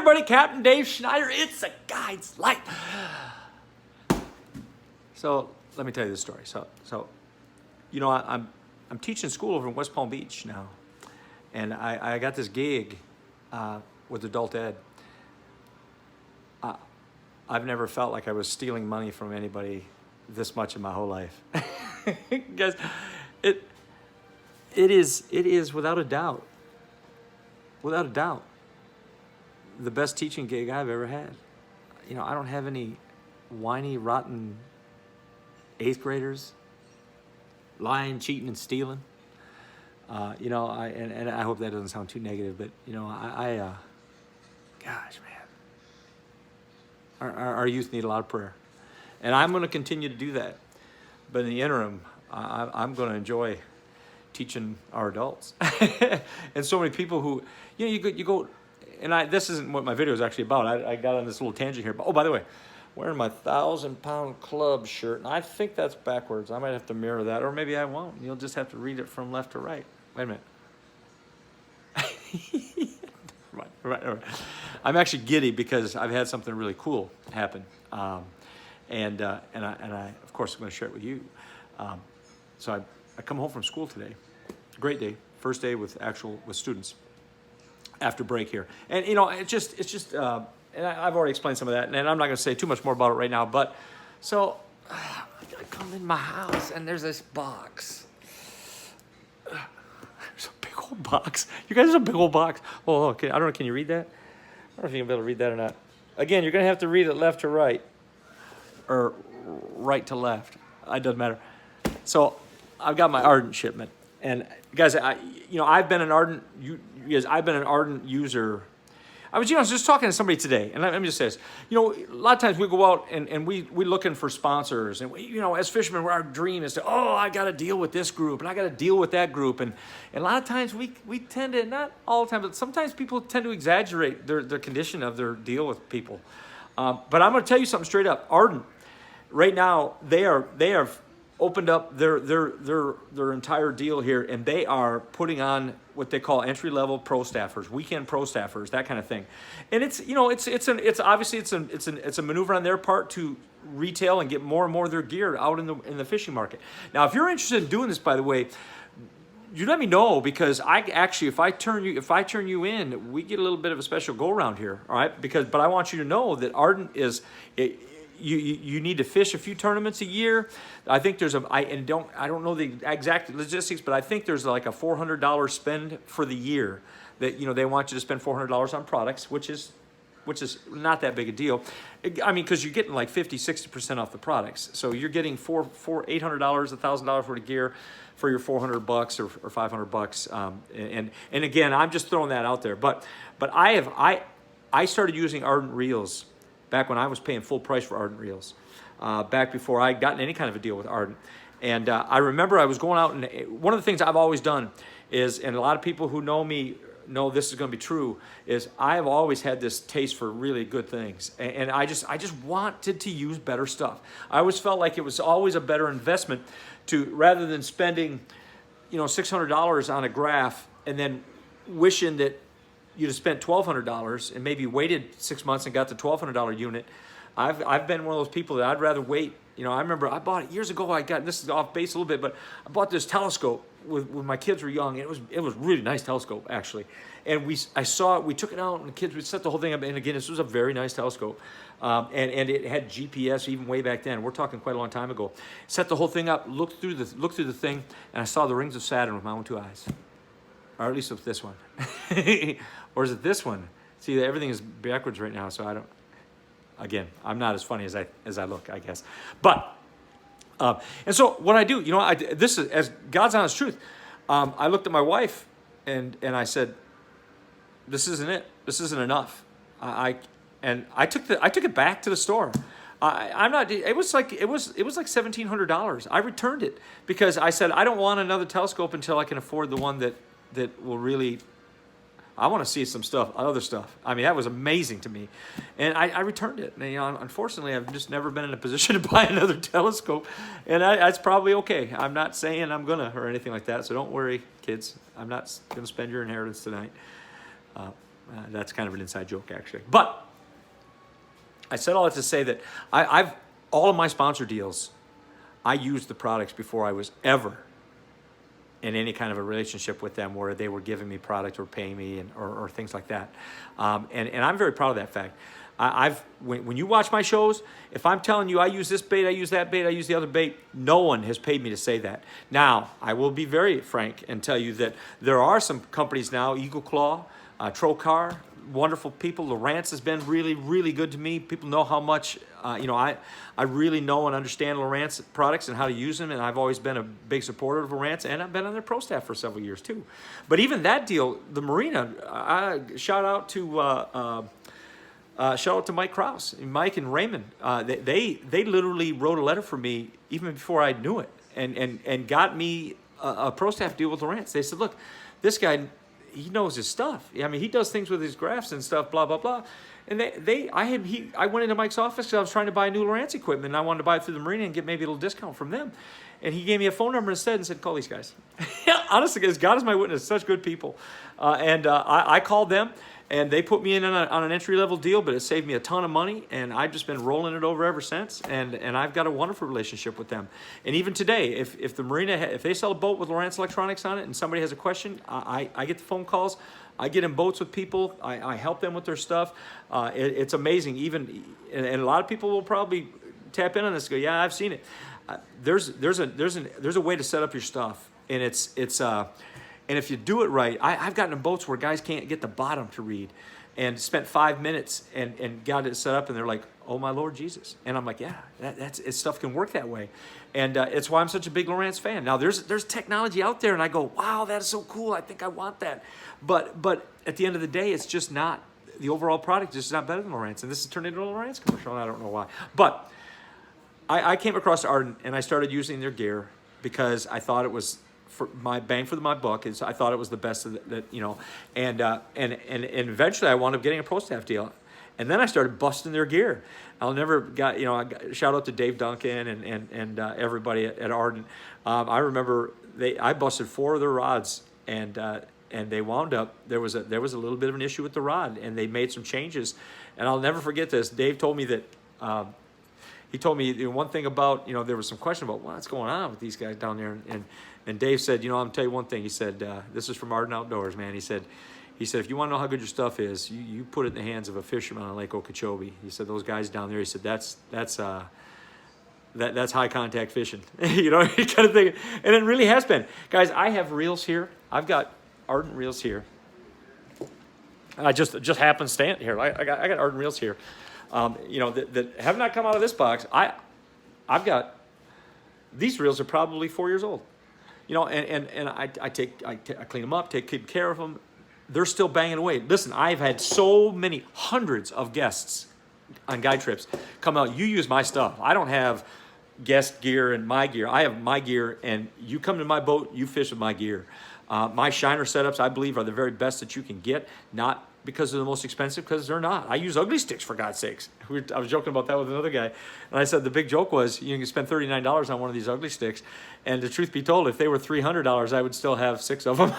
everybody, Captain Dave Schneider. It's a guide's life. So let me tell you this story. You know, I'm teaching school over in West Palm Beach now, and I got this gig with adult ed. I've never felt like I was stealing money from anybody this much in my whole life. Guys, it is without a doubt, the best teaching gig I've ever had. You know, I don't have any whiny, rotten 8th graders lying, cheating, and stealing. You know, and I hope that doesn't sound too negative, but you know, gosh, man, our youth need a lot of prayer, and I'm going to continue to do that. But in the interim, I'm going to enjoy teaching our adults, and so many people who, you know, you go, and this isn't what my video is actually about. I got on this little tangent here, but oh, by the way, wearing my 1,000-pound club shirt, and I think that's backwards. I might have to mirror that, or maybe I won't. You'll just have to read it from left to right. Wait a minute. Right. I'm actually giddy because I've had something really cool happen, and I of course I'm going to share it with you. So I come home from school today. Great day, first day with students after break here, and you know it's just. And I've already explained some of that, and I'm not going to say too much more about it right now. But so I come in my house, and there's this box. There's a big old box. You guys, there's a big old box. Oh, okay. I don't know. Can you read that? I don't know if you can be able to read that or not. Again, you're going to have to read it left to right, or right to left. It doesn't matter. So I've got my Ardent shipment, and guys, I've been an Ardent user. I was just talking to somebody today, and let me just say this. You know, a lot of times we go out and we looking for sponsors, and you know, as fishermen, our dream is to, I got to deal with this group, and I got to deal with that group, and a lot of times we tend to, not all the time, but sometimes people tend to exaggerate their condition of their deal with people. But I'm going to tell you something straight up. Ardent, right now, they have opened up their entire deal here, and they are putting on what they call entry-level pro staffers, weekend pro staffers, that kind of thing. And it's obviously a maneuver on their part to retail and get more and more of their gear out in the fishing market. Now, if you're interested in doing this, by the way, you let me know, because if I turn you in, we get a little bit of a special go around here, all right? But I want you to know that Ardent is. You need to fish a few tournaments a year. I think there's I don't know the exact logistics, but I think there's like a $400 spend for the year that, you know, they want you to spend $400 on products, which is not that big a deal. I mean, because you're getting like 50-60% off the products, so you're getting $800, $1,000 worth of gear for your $400 or $500. And again, I'm just throwing that out there. But I started using Ardent reels back when I was paying full price for Ardent reels, back before I'd gotten any kind of a deal with Ardent. And I remember I was going out, and one of the things I've always done is, and a lot of people who know me know this is going to be true, is I have always had this taste for really good things. And I just wanted to use better stuff. I always felt like it was always a better investment rather than spending, you know, $600 on a graph and then wishing that you'd have spent $1,200 and maybe waited 6 months and got the $1,200 unit. I've been one of those people that I'd rather wait. You know, I remember I bought it years ago. This is off base a little bit, but I bought this telescope when my kids were young, and it was really nice telescope actually. And I saw it. We took it out, and the kids would set the whole thing up. And again, this was a very nice telescope, and it had GPS even way back then. We're talking quite a long time ago. Set the whole thing up, looked through the thing, and I saw the rings of Saturn with my own 2 eyes. Or at least with this one. Or is it this one? See, everything is backwards right now, so I don't. Again, I'm not as funny as I look, I guess. But and so what I do, you know, this is as God's honest truth. I looked at my wife and I said, "This isn't it. This isn't enough." I took it back to the store. I'm not. It was like $1,700. I returned it because I said I don't want another telescope until I can afford the one that will really. I want to see some stuff, other stuff. I mean, that was amazing to me, and I returned it. And, you know, unfortunately, I've just never been in a position to buy another telescope, and that's probably okay. I'm not saying I'm gonna or anything like that. So don't worry, kids. I'm not gonna spend your inheritance tonight. That's kind of an inside joke, actually. But I said all that to say that I've all of my sponsor deals, I used the products before I was ever in any kind of a relationship with them where they were giving me product or paying me or things like that. And I'm very proud of that fact. When you watch my shows, if I'm telling you I use this bait, I use that bait, I use the other bait, no one has paid me to say that. Now, I will be very frank and tell you that there are some companies now, Eagle Claw, Trocar, wonderful people. Lowrance has been really, really good to me. People know how much, I really know and understand Lowrance products and how to use them, and I've always been a big supporter of Lowrance, and I've been on their pro staff for several years too. But even that deal, the Marina, shout out to Mike Krause, Mike and Raymond. They literally wrote a letter for me even before I knew it, and got me a pro staff deal with Lowrance. They said, look, this guy, he knows his stuff. I mean, he does things with his graphs and stuff, blah, blah, blah. And I went into Mike's office because I was trying to buy new Lowrance equipment, and I wanted to buy it through the Marina and get maybe a little discount from them. And he gave me a phone number instead and said, call these guys. Honestly, guys, God is my witness, such good people. I called them, and they put me in on an entry-level deal, but it saved me a ton of money, and I've just been rolling it over ever since, and I've got a wonderful relationship with them. And even today, if the Marina, if they sell a boat with Lowrance Electronics on it and somebody has a question, I get the phone calls. I get in boats with people. I help them with their stuff. It's amazing. And a lot of people will probably tap in on this and go, yeah, I've seen it. There's a way to set up your stuff, and and if you do it right, I've gotten in boats where guys can't get the bottom to read, and spent 5 minutes and got it set up, and they're like, oh my Lord Jesus. And I'm like, yeah, stuff can work that way. And it's why I'm such a big Lowrance fan. Now there's technology out there, and I go, wow, that is so cool. I think I want that. But at the end of the day, it's just not, the overall product is just not better than Lowrance. And this has turned into a Lowrance commercial, and I don't know why. But I came across Ardent, and I started using their gear because I thought it was, for my bang for my buck, is I thought it was the best of and eventually I wound up getting a pro staff deal, and then I started busting their gear. I'll never shout out to Dave Duncan and everybody at Ardent. I remember I busted 4 of their rods, and they wound up, there was a little bit of an issue with the rod, and they made some changes, and I'll never forget this. Dave told me that. He told me one thing about, there was some question about what's going on with these guys down there. And Dave said, I'm going to tell you one thing. He said, this is from Ardent Outdoors, man. He said, if you want to know how good your stuff is, you put it in the hands of a fisherman on Lake Okeechobee. He said, those guys down there, he said, that's high contact fishing, kind of thing. And it really has been. Guys, I have reels here. I've got Ardent reels here. I just happenstance here. I got Ardent reels here. That have not come out of this box. I've got, these reels are probably 4 years old, and I clean them up, take good care of them. They're still banging away. Listen, I've had so many hundreds of guests on guide trips come out. You use my stuff. I don't have guest gear and my gear. I have my gear, and you come to my boat, you fish with my gear. My shiner setups, I believe, are the very best that you can get. Not because they're the most expensive, because they're not. I use ugly sticks, for God's sakes. I was joking about that with another guy. And I said the big joke was, you can spend $39 on one of these ugly sticks. And the truth be told, if they were $300, I would still have 6 of them.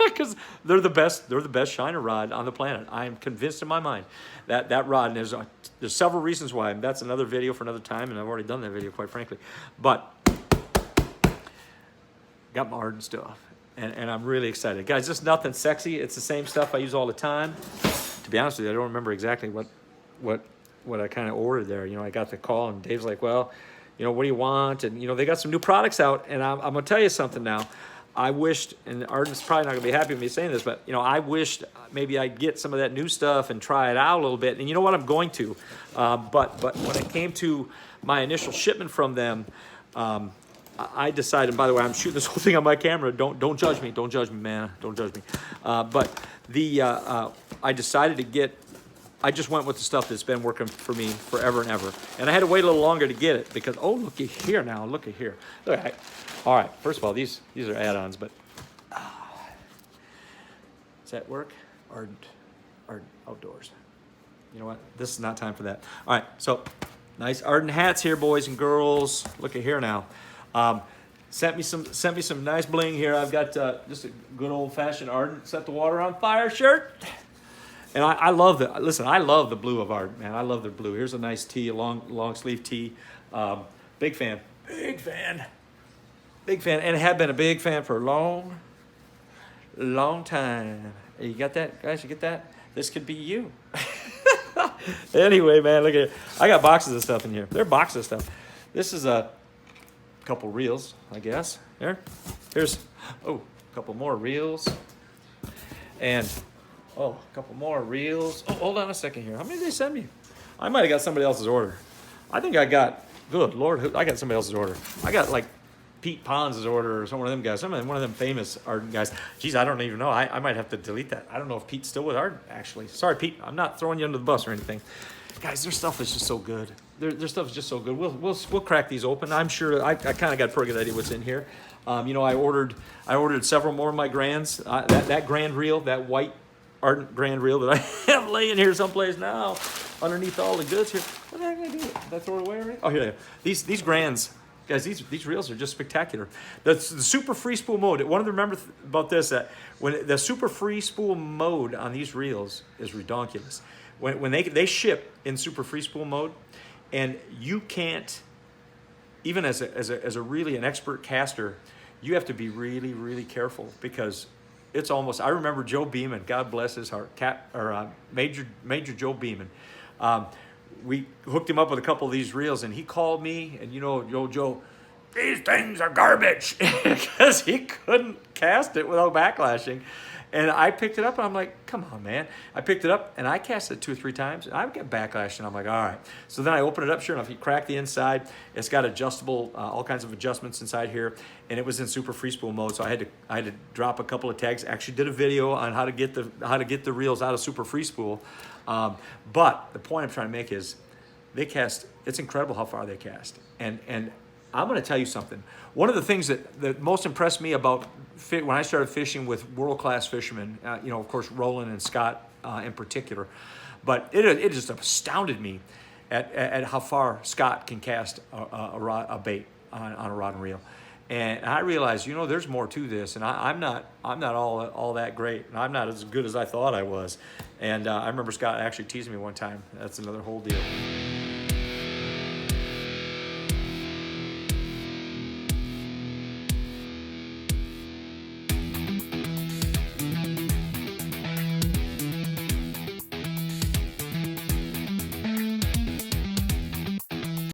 Because they're the best shiner rod on the planet. I am convinced in my mind that rod, and there's several reasons why. And that's another video for another time, and I've already done that video, quite frankly. But got my Ardent stuff. And I'm really excited. Guys, just nothing sexy. It's the same stuff I use all the time. To be honest with you, I don't remember exactly what I kind of ordered there. I got the call, and Dave's like, well, what do you want? And, they got some new products out. And I'm going to tell you something now. I wished, and Ardent's probably not going to be happy with me saying this, but, I wished maybe I'd get some of that new stuff and try it out a little bit. And you know what? I'm going to. But when it came to my initial shipment from them, I decided, by the way, I'm shooting this whole thing on my camera. Don't judge me. Don't judge me, man. Don't judge me. But I decided to get, I just went with the stuff that's been working for me forever and ever. And I had to wait a little longer to get it because, oh, looky here now. Looky here. All right. First of all, these are add-ons, but does that work? Ardent Outdoors. You know what? This is not time for that. All right. So nice Ardent hats here, boys and girls. Looky here now. Sent me some nice bling here. I've got just a good old-fashioned Ardent set the water on fire shirt, And I love I love the blue of art, man. I love the blue. Here's a nice tee, a long sleeve tee. Big fan, and have been a big fan for a long time. You got that, guys? You get that? This could be you. Anyway, man, look at it. I got boxes of stuff in here. There are boxes of stuff. This is a couple reels, I guess. Here's a couple more reels. And a couple more reels. Oh, hold on a second here. How many did they send me? I might have got somebody else's order. I think I got, good Lord, I got somebody else's order. I got like Pete Pons' order or one of them guys, one of them famous art guys. Geez, I don't even know. I might have to delete that. I don't know if Pete's still with art, actually. Sorry, Pete. I'm not throwing you under the bus or anything. Guys, their stuff is just so good. Their stuff is just so good. We'll crack these open. I'm sure I kind of got a pretty good idea what's in here. I ordered several more of my Grands. That Grand reel, that white art Grand reel that I have laying here someplace now, underneath all the goods here. What the heck did I do? Did I throw it away already? Oh, here. These Grands, guys. These reels are just spectacular. The super free spool mode. One of them remember about this, that when the super free spool mode on these reels is redonkulous. When they ship in super free spool mode, and you can't, even as a really an expert caster, you have to be really, really careful, because it's almost, I remember Joe Beeman, God bless his heart, Major Joe Beeman. We hooked him up with a couple of these reels, and he called me, and Joe, these things are garbage, because he couldn't cast it without backlashing. And I picked it up, and I'm like, come on, man. I picked it up, and I cast it 2 or 3 times, and I got backlash, and I'm like, all right. So then I open it up. Sure enough, you crack the inside. It's got adjustable, all kinds of adjustments inside here, and it was in super free spool mode. So I had to drop a couple of tags. Actually, did a video on how to get the reels out of super free spool. But the point I'm trying to make is, they cast. It's incredible how far they cast, and I'm going to tell you something. One of the things that most impressed me about when I started fishing with world-class fishermen, of course, Roland and Scott in particular, but it just astounded me at how far Scott can cast a bait on a rod and reel. And I realized, there's more to this, and I'm not all that great, and I'm not as good as I thought I was. And I remember Scott actually teasing me one time. That's another whole deal.